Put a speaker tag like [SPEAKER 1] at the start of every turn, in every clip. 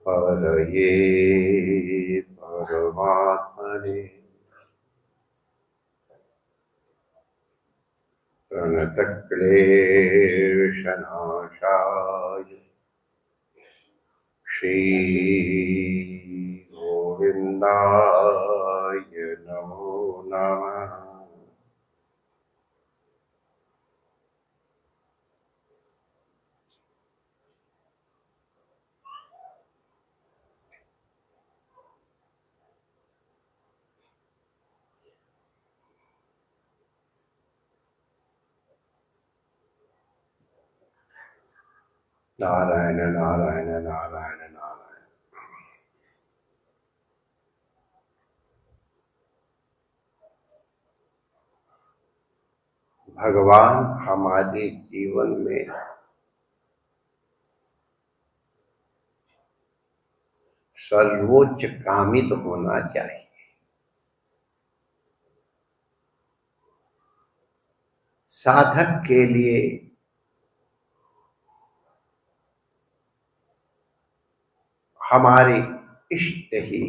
[SPEAKER 1] हरये परमात्मने प्रणतक्लेशनाशाय श्रीगोविन्दाय नमो नमः। नारायण नारायण नारायण नारायण। भगवान हमारे जीवन में सर्वोच्च कामित होना चाहिए। साधक के लिए हमारे इष्ट ही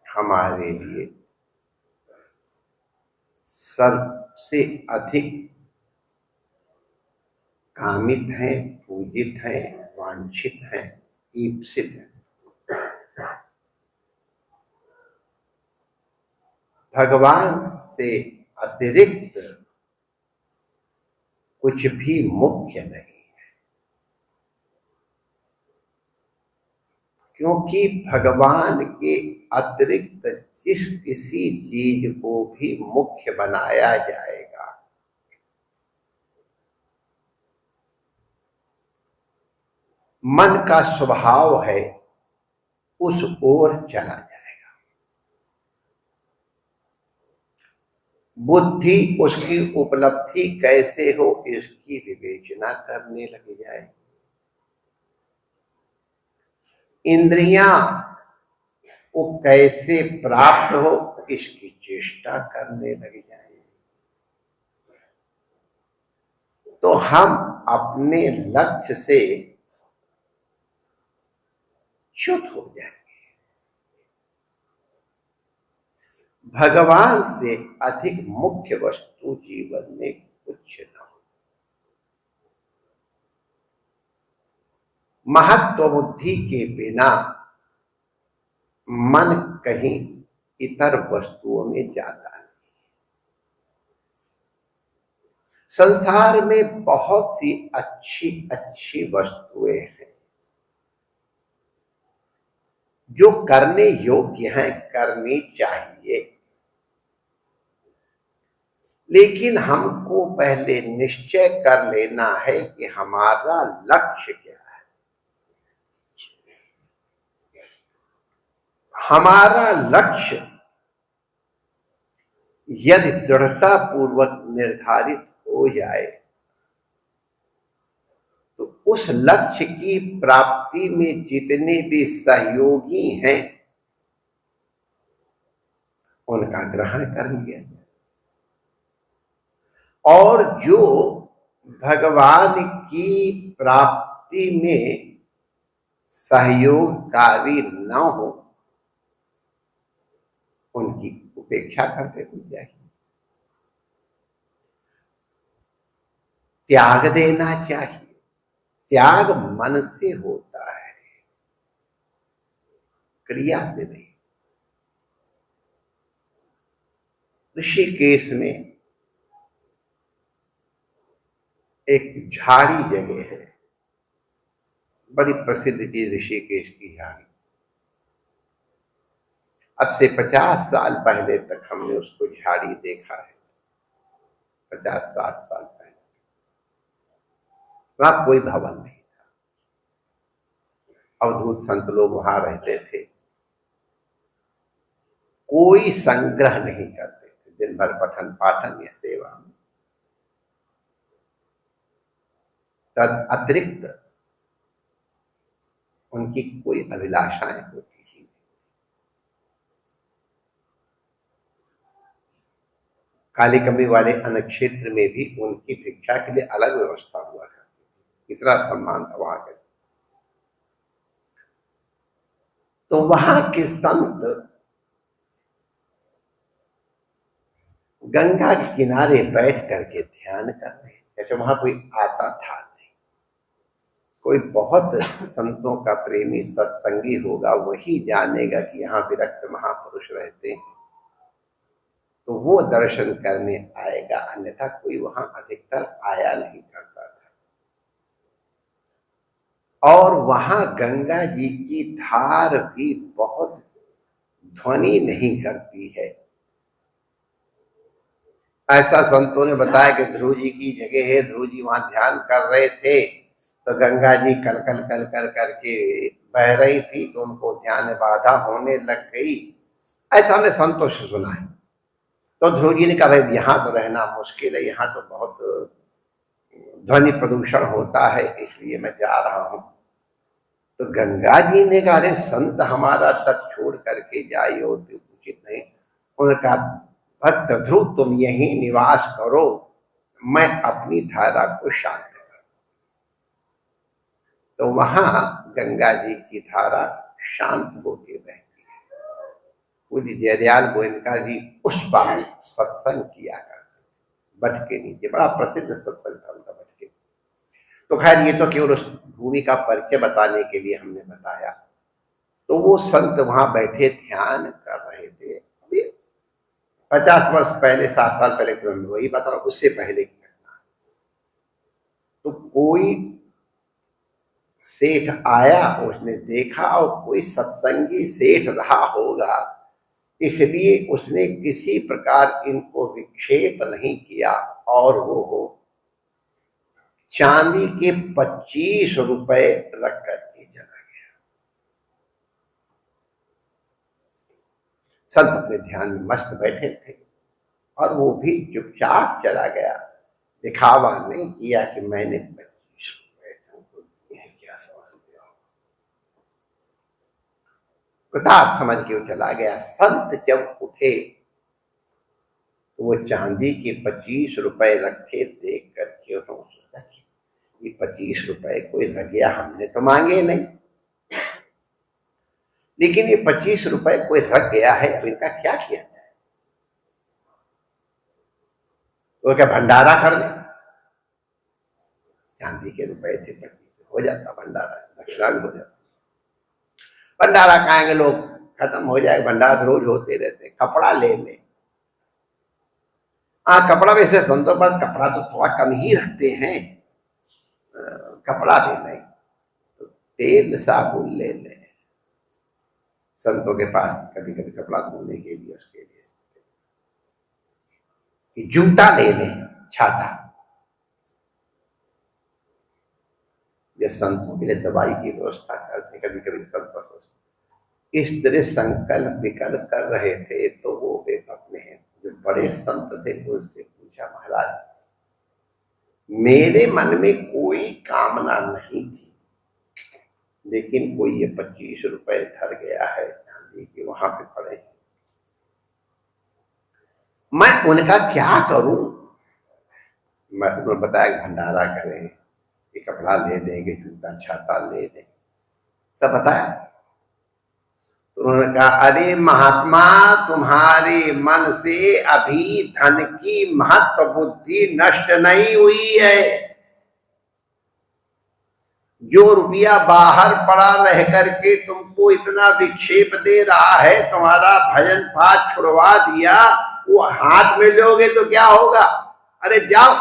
[SPEAKER 1] हमारे लिए सबसे अधिक कामित हैं, पूजित हैं, वांछित हैं, ईप्सित हैं। भगवान से अतिरिक्त कुछ भी मुख्य नहीं है, क्योंकि भगवान के अतिरिक्त जिस किसी चीज को भी मुख्य बनाया जाएगा मन का स्वभाव है उस ओर चला जाएगा। बुद्धि उसकी उपलब्धि कैसे हो इसकी विवेचना करने लग जाएगी। इंद्रियां वो कैसे प्राप्त हो इसकी चेष्टा करने लग जाएगी। तो हम अपने लक्ष्य से च्युत हो जाएंगे। भगवान से अधिक मुख्य वस्तु जीवन में कुछ न हो। महत्व बुद्धि के बिना मन कहीं इतर वस्तुओं में जाता नहीं। संसार में बहुत सी अच्छी अच्छी वस्तुएं हैं जो करने योग्य हैं, करनी चाहिए, लेकिन हमको पहले निश्चय कर लेना है कि हमारा लक्ष्य क्या है। हमारा लक्ष्य यदि दृढ़ता पूर्वक निर्धारित हो जाए तो उस लक्ष्य की प्राप्ति में जितने भी सहयोगी हैं उनका ग्रहण कर लिया और जो भगवान की प्राप्ति में सहयोगकारी न हो उनकी उपेक्षा करते हुए जाए। त्याग देना चाहिए। त्याग मन से होता है, क्रिया से नहीं। ऋषिकेश में एक झाड़ी जगह है, बड़ी प्रसिद्ध थी ऋषिकेश की झाड़ी। अब से 50 साल पहले तक हमने उसको झाड़ी देखा है। 50-60 साल पहले वहां कोई भवन नहीं था। अवधूत संत लोग वहां रहते थे। कोई संग्रह नहीं करते थे, दिन भर पठन पाठन या सेवा में। तद अतिरिक्त उनकी कोई अभिलाषाएं होती थी। काली कमी वाले अन्न क्षेत्र में भी उनकी भिक्षा के लिए अलग व्यवस्था हुआ करती थी। इतना सम्मान था वहां के। तो वहां के संत गंगा के किनारे बैठ करके ध्यान कर रहे, जैसे वहां कोई आता था नहीं। कोई बहुत संतों का प्रेमी सत्संगी होगा, वही जानेगा कि यहाँ विरक्त महापुरुष रहते हैं, तो वो दर्शन करने आएगा, अन्यथा कोई वहां अधिकतर आया नहीं करता था। और वहां गंगा जी की धार भी बहुत ध्वनि नहीं करती है। ऐसा संतों ने बताया कि ध्रुव जी की जगह है, ध्रुव जी वहां ध्यान कर रहे थे, तो गंगा जी कल कल कल कर करके बह रही थी, तो उनको ध्यान में बाधा होने लग गई। ऐसा हमने संतों से सुना है। तो ध्रुव जी ने कहा भाई यहाँ तो रहना मुश्किल है, यहाँ तो बहुत ध्वनि प्रदूषण होता है, इसलिए मैं जा रहा हूं। तो गंगा जी ने कहा अरे संत हमारा तट छोड़ करके जाए हो तो उचित नहीं। उन्होंने कहा भक्त ध्रुव तुम यहीं निवास करो, मैं अपनी धारा को शांत करूं। तो वहां गंगा जी की धारा शांत होकर बहती है। पूज्य जयदयाल गोयनका जी उस पर सत्संग किया करते, बट के नीचे, बड़ा प्रसिद्ध सत्संग था उनका बट के। तो खैर ये तो केवल उस भूमि का परिचय बताने के लिए हमने बताया। तो वो संत वहां बैठे ध्यान कर रहे थे। 50 वर्ष पहले, 7 साल पहले तो मैं वही बता रहा हूं, उससे पहले की घटना। तो कोई सेठ आया, उसने देखा, और कोई सत्संगी सेठ रहा होगा, इसलिए उसने किसी प्रकार इनको विक्षेप नहीं किया, और वो हो चांदी के 25 रुपए रख करके चला गया। संत अपने ध्यान में मस्त बैठे थे, और वो भी चुपचाप चला गया, दिखावा नहीं किया कि मैंने 25 रुपए तुमको दिए हैं, क्या समझते हो। कृतार्थ समझ के वो चला गया। संत जब उठे तो वो चांदी के 25 रुपए रखे देख करके उन्होंने सोचा कि ये 25 रुपए कोई रख गया, हमने तो मांगे नहीं, लेकिन ये 25 रुपए कोई रख गया है, अब इनका क्या किया जाए। तो क्या भंडारा कर दे? चांदी के रुपए थे, 25 हो जाता भंडारा, दक्षिणा भी हो जाता। भंडारा खाएंगे लोग, खत्म हो जाए, भंडारा रोज होते रहते। कपड़ा ले ले, हाँ कपड़ा वैसे संतों पर कपड़ा तो थोड़ा कम ही रखते हैं, कपड़ा भी नहीं, तो तेल साबुन ले ले। संतों के पास कभी कभी कपड़ा धोने के लिए, उसके लिए कि जूता ले ले, छाता। ये संतों के लिए दवाई की व्यवस्था करते, कभी कभी संत इस तरह संकल्प विकल्प कर रहे थे। तो वो एक अपने जो बड़े संत थे उनसे पूछा, महाराज मेरे मन में कोई कामना नहीं थी, लेकिन कोई ये 25 रुपए धर गया है चांदी के, वहां पे पड़े, मैं उनका क्या करूं। मैं उन्होंने बताया भंडारा करें, ये कपड़ा ले देंगे, जूता छाता ले देंगे, सब बताया। तो उन्होंने कहा अरे महात्मा, तुम्हारे मन से अभी धन की महत्व बुद्धि नष्ट नहीं हुई है। जो रुपया बाहर पड़ा रह करके तुमको इतना विक्षेप दे रहा है, तुम्हारा भजन पाठ छुड़वा दिया, वो हाथ में लोगे तो क्या होगा। अरे जाओ,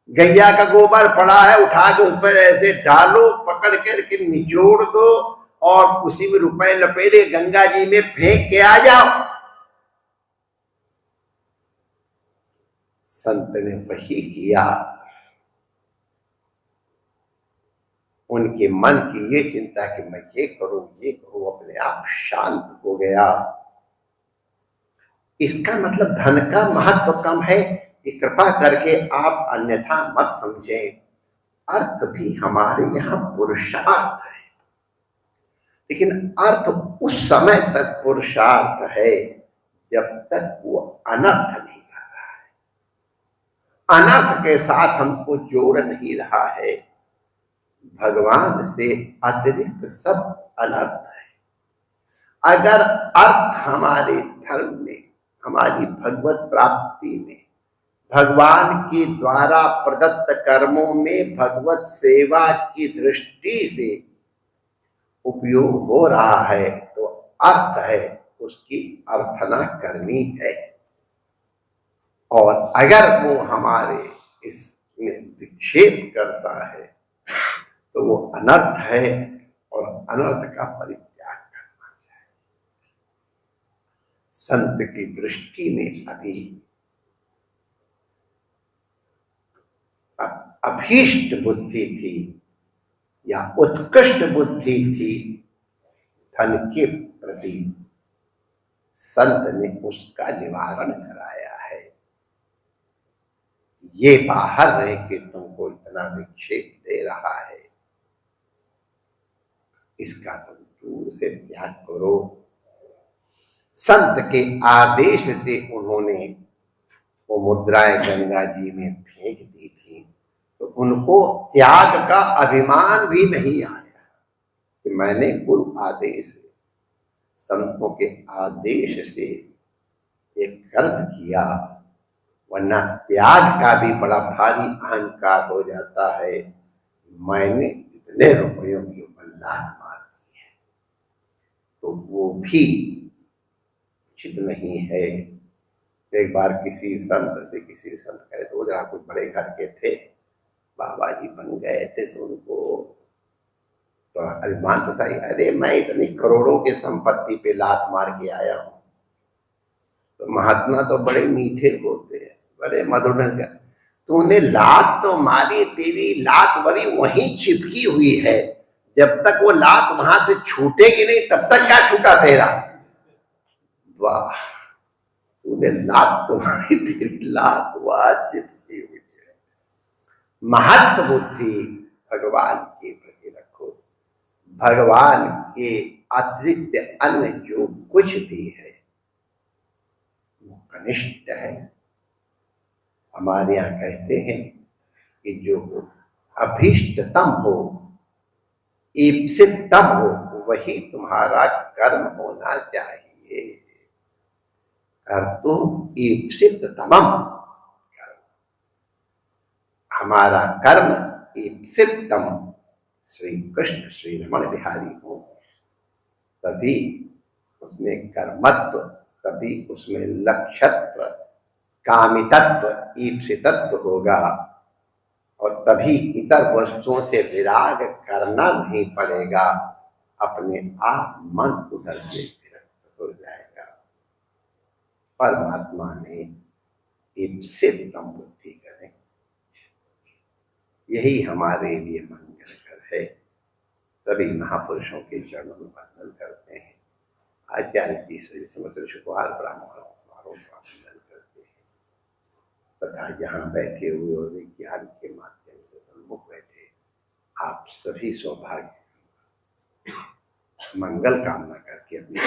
[SPEAKER 1] गैया का गोबर पड़ा है, उठा के ऊपर ऐसे डालो, पकड़ करके निचोड़ दो, और उसी में रुपए लपेटे गंगा जी में फेंक के आ जाओ। संत ने वही किया। उनके मन की ये चिंता कि मैं ये करूं, ये करूं, अपने आप शांत हो गया। इसका मतलब धन का महत्व कम है, ये कृपा करके आप अन्यथा मत समझें। अर्थ भी हमारे यहाँ पुरुषार्थ है, लेकिन अर्थ उस समय तक पुरुषार्थ है जब तक वो अनर्थ नहीं कर रहा है, अनर्थ के साथ हमको जोड़ नहीं रहा है। भगवान से अतिरिक्त सब अनर्थ है। अगर अर्थ हमारे धर्म में, हमारी भगवत प्राप्ति में, भगवान के द्वारा प्रदत्त कर्मों में भगवत सेवा की दृष्टि से उपयोग हो रहा है तो अर्थ है, उसकी अर्थना करनी है। और अगर वो हमारे इसमें विक्षेप करता है तो वो अनर्थ है और अनर्थ का परित्याग करना चाहिए। संत की दृष्टि में अभी अभीष्ट बुद्धि थी या उत्कृष्ट बुद्धि थी धन के प्रति, संत ने उसका निवारण कराया है। ये बाहर रह के तुमको इतना विक्षेप दे रहा है, इसका तुम दूर से त्याग करो। संत के आदेश से उन्होंने वो मुद्राएं गंगा जी में फेंक दी थी, तो उनको त्याग का अभिमान भी नहीं आया कि मैंने गुरु आदेश, संतों के आदेश से एक कर्म किया। वरना त्याग का भी बड़ा भारी अहंकार हो जाता है। मैंने इतने रुपयों के ऊपर लात मार दी है, तो वो भी उचित नहीं है। एक बार किसी संत कहे तो जरा कुछ बड़े घर के थे, बाबा जी बन गए थे, तो उनको तो अभिमान तो था, अरे मैं इतनी करोड़ों की संपत्ति पे लात मार के आया हूं। तो महात्मा तो बड़े मीठे होते हैं, बड़े मधुर, तूने लात तो मारी, तेरी लात बड़ी वहीं चिपकी हुई है, जब तक वो लात वहां से छूटेगी नहीं तब तक क्या छूटा तेरा। वाह, तूने लात तो मारी, तेरी लात वहां चिपकी हुई है। महत्व बुद्धि भगवान के प्रति रखो। भगवान के अतिरिक्त अन्य जो कुछ भी है वो कनिष्ठ है। हमारे यहाँ कहते हैं कि जो अभीष्टतम हो, ईप्सिततम हो, वही तुम्हारा कर्म होना चाहिए। कर्तु ईप्सिततमम, हमारा कर्म ईप्सिततम श्री कृष्ण श्री रमण बिहारी हो, तभी उसमें कर्मत्व, तभी उसमें लक्ष्यत्व, कामितत्व, ईप्सितत्व होगा, और तभी इतर वस्तुओं से विराग करना नहीं पड़ेगा। अपने आप मन उधर से विरक्त हो जाएगा। परमात्मा ने ईप्सिततम बुद्धि करें, यही हमारे लिए मंगलकर है। सभी महापुरुषों के चरणों में वंदन करते हैं। आचार्य जी से समस्त शुक्रवार ब्राह्मणों का वंदन करते हैं तथा यहाँ बैठे हुए और विज्ञान के माध्यम से सम्मुख बैठे आप सभी सौभाग्य मंगल कामना करके अपनी